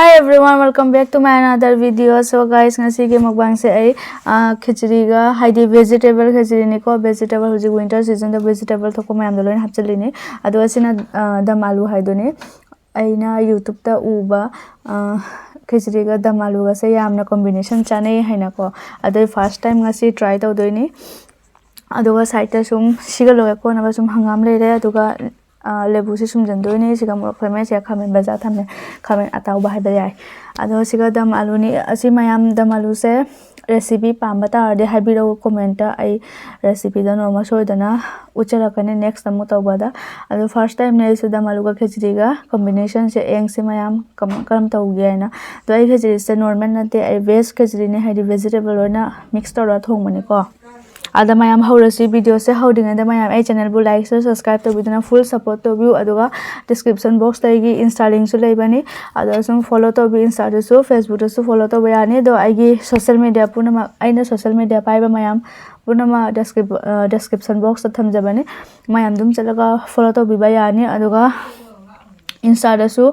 Hi everyone, welcome back to my another video. So guys, ngasi ke mukbang se ai khichdi ga haidi vegetable khichdi ni ko vegetable huji winter season da vegetable thoko mayam da loin hapchali ni adu asina dam aloo haido ni aina YouTube ta uba khichdi ga dam aloo ga se yamna combination chane haina ko adu first time ngasi try tawdoi ni aduga side ta sum siga loga ko na sum hangam le re aduga lebu si sum jandoi ni siga mo phame se khamen baza thamne khamen Ataoba hai ba yai ado siga dam aloo ni asi mayam dam aloo se recipe pamba ta ade habiro comment ta ai recipe da no ma so dana uchara kane next tamu tawba da ado first time ne su dam aloo ga khichdi ga combination se eng se mayam karam tawgi aina to ai khichdi se normal na te ai veg khichdi ne haidi vegetable na mix tora thong mani ko ada mayam haurasi video se holding and mayam ai channel bu like subscribe to bidana full support to view aduga description box ta gi insta link su leibani ada sum follow to bi insta su facebook su follow to bayani do ai gi social media punama aina social media pai ba mayam punama description box ta thamjabani mayam dum chalaga follow to bi bayani aduga insta da su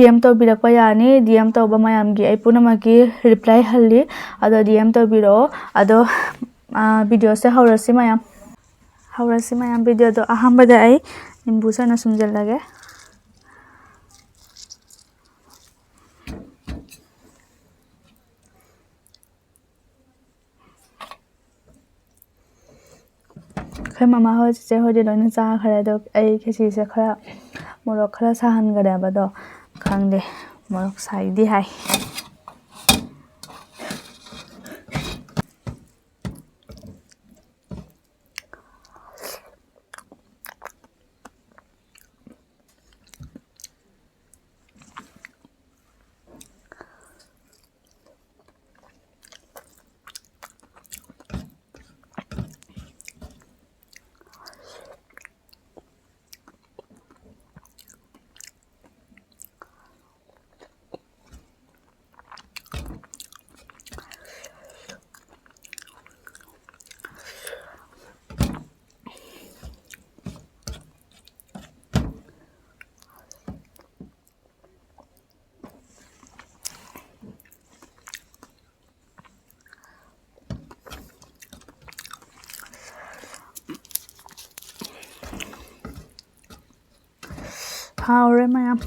dm to birakpa yani dm to ba mayam gi ai punama gi reply halli ado dm to biro ado video se haurasi mayam video do ahamba da ai nimbu sa na sumjal lage khai mama ho che ho de loina cha khara do ai khesi se khara morok khara sahan gada ba do khangde morok sai di hai haure mayam